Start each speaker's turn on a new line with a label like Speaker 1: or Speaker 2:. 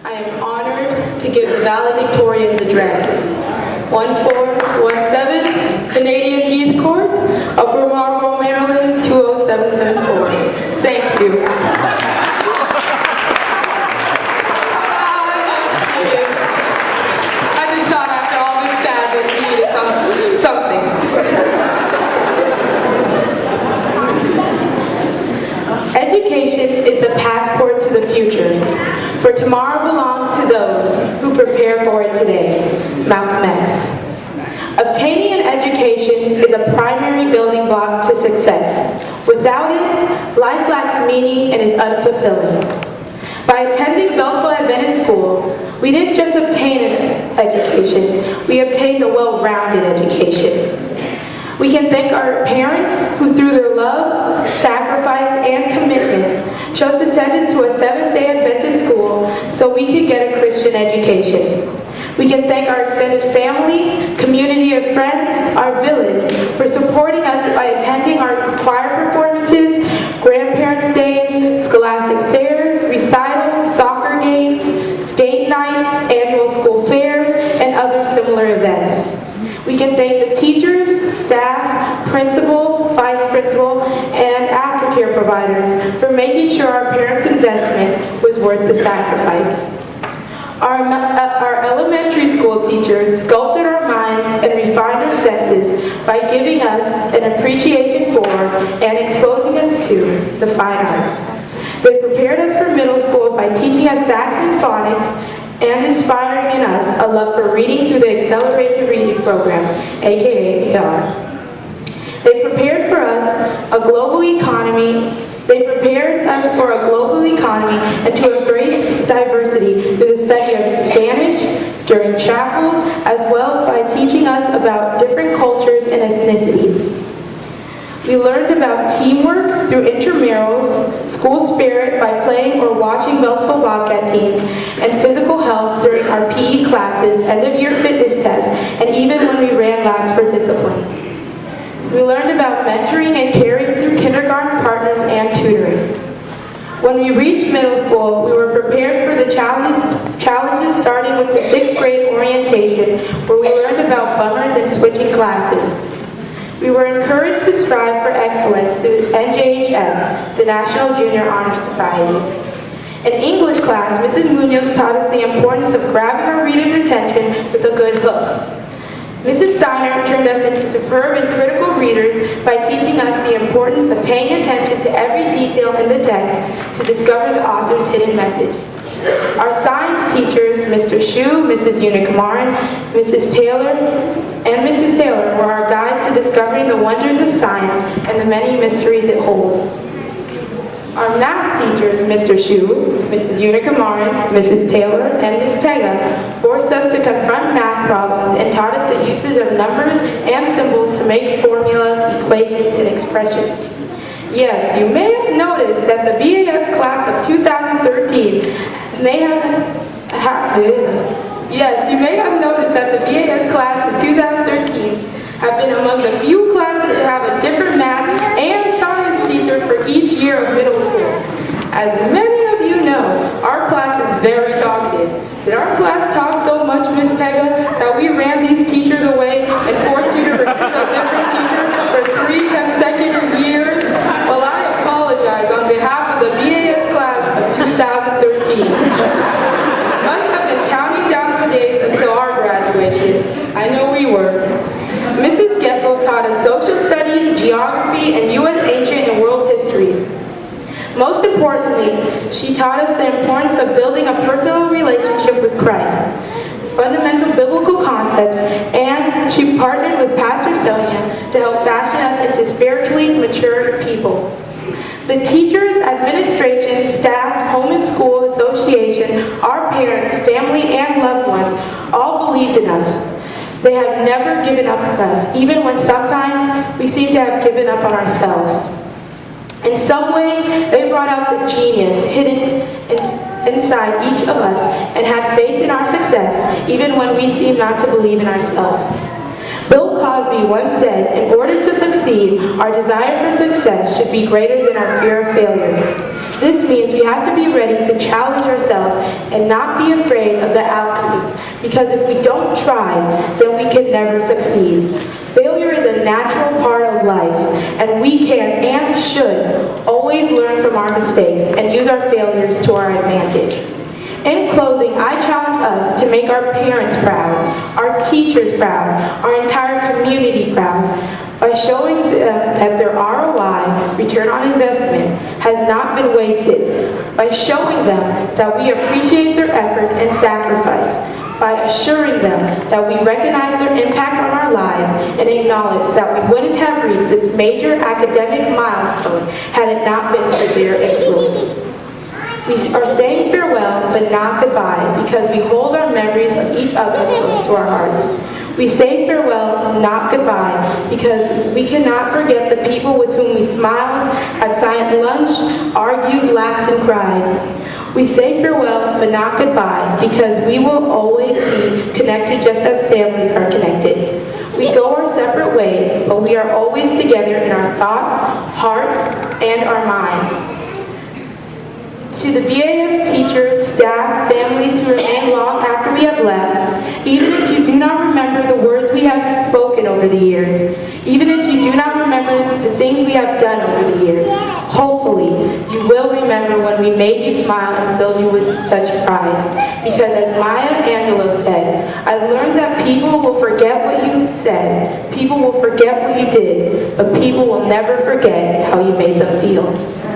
Speaker 1: I am honored to give the valedictorian's address. 1417 Canadian Geese Court, Upper Marlboro, Maryland, 20774. Thank you. I just thought after all this sadness, we needed something. Education is the passport to the future, for tomorrow belongs to those who prepare for it today. Malcolm X. Obtaining an education is a primary building block to success. Without it, life lacks meaning and is unfulfilling. By attending Belleville Adventist School, we didn't just obtain an education, we obtained a well-rounded education. We can thank our parents who, through their love, sacrifice, and commitment, chose to send us to a Seventh-day Adventist school so we could get a Christian education. We can thank our extended family, community of friends, our village, for supporting us by attending our choir performances, grandparents' days, scholastic fairs, recitals, soccer games, skate nights, annual school fairs, and other similar events. We can thank the teachers, staff, principal, vice principal, and aftercare providers for making sure our parents' investment was worth the sacrifice. Our elementary school teachers sculpted our minds and refined our senses by giving us an appreciation for and exposing us to the fine arts. They prepared us for middle school by teaching us Saxon phonics and inspiring in us a love for reading through the Accelerated Reading Program, aka AR. They prepared for us a global economy. They prepared us for a global economy and to embrace diversity through the study of Spanish during chapels, as well by teaching us about different cultures and ethnicities. We learned about teamwork through intramurals, school spirit by playing or watching Beltsville Bobcat teams, and physical health during our PE classes, end-of-year fitness tests, and even when we ran laps for discipline. We learned about mentoring and caring through kindergarten partners and tutoring. When we reached middle school, we were prepared for the challenges starting with the 6th grade orientation, where we learned about bummers and switching classes. We were encouraged to strive for excellence through NJHS, the National Junior Honor Society. In English class, Mrs. Munoz taught us the importance of grabbing our reader's attention with a good hook. Mrs. Steiner turned us into superb and critical readers by teaching us the importance of paying attention to every detail in the text to discover the author's hidden message. Our science teachers, Mr. Shu, Mrs. Unicamaran, Mrs. Taylor, were our guides to discovering the wonders of science and the many mysteries it holds. Our math teachers, Mr. Shu, Mrs. Unicamaran, Mrs. Taylor, and Ms. Pega, forced us to confront math problems and taught us the uses of numbers and symbols to make formulas, equations, and expressions. Yes, you may have noticed that the BAS class of 2013 have been among the few classes to have a different math and science teacher for each year of middle school. As many of you know, our class is very talkative. Did our class talk so much, Ms. Pega, that we ran these teachers away and forced you to recruit a different teacher for 3 consecutive years? Well, I apologize on behalf of the BAS class of 2013. Must have been counting down the days until our graduation. I know we were. Mrs. Gessel taught us social studies, geography, and U.S. ancient and world history. Most importantly, she taught us the importance of building a personal relationship with Christ, fundamental biblical concepts, and she partnered with Pastor Sonia to help fashion us into spiritually mature people. The teachers, administration, staff, home and school association, our parents, family, and loved ones all believed in us. They have never given up on us, even when sometimes we seem to have given up on ourselves. In some way, they brought out the genius hidden inside each of us and had faith in our success, even when we seem not to believe in ourselves. Bill Cosby once said, in order to succeed, our desire for success should be greater than our fear of failure. This means we have to be ready to challenge ourselves and not be afraid of the outcomes, because if we don't try, then we can never succeed. Failure is a natural part of life, and we can and should always learn from our mistakes and use our failures to our advantage. In closing, I challenge us to make our parents proud, our teachers proud, our entire community proud, by showing them that their ROI, return on investment, has not been wasted, by showing them that we appreciate their efforts and sacrifice, by assuring them that we recognize their impact on our lives and acknowledge that we wouldn't have reached this major academic milestone had it not been for their influence. We are saying farewell, but not goodbye, because we hold our memories of each other close to our hearts. We say farewell, not goodbye, because we cannot forget the people with whom we smiled, had silent lunch, argued, laughed, and cried. We say farewell, but not goodbye, because we will always be connected just as families are connected. We go our separate ways, but we are always together in our thoughts, hearts, and our minds. To the BAS teachers, staff, families who remain long after we have left, even if you do not remember the words we have spoken over the years, even if you do not remember the things we have done over the years, hopefully you will remember when we made you smile and filled you with such pride. Because as Maya Angelou said, I learned that people will forget what you said, people will forget what you did, but people will never forget how you made them feel.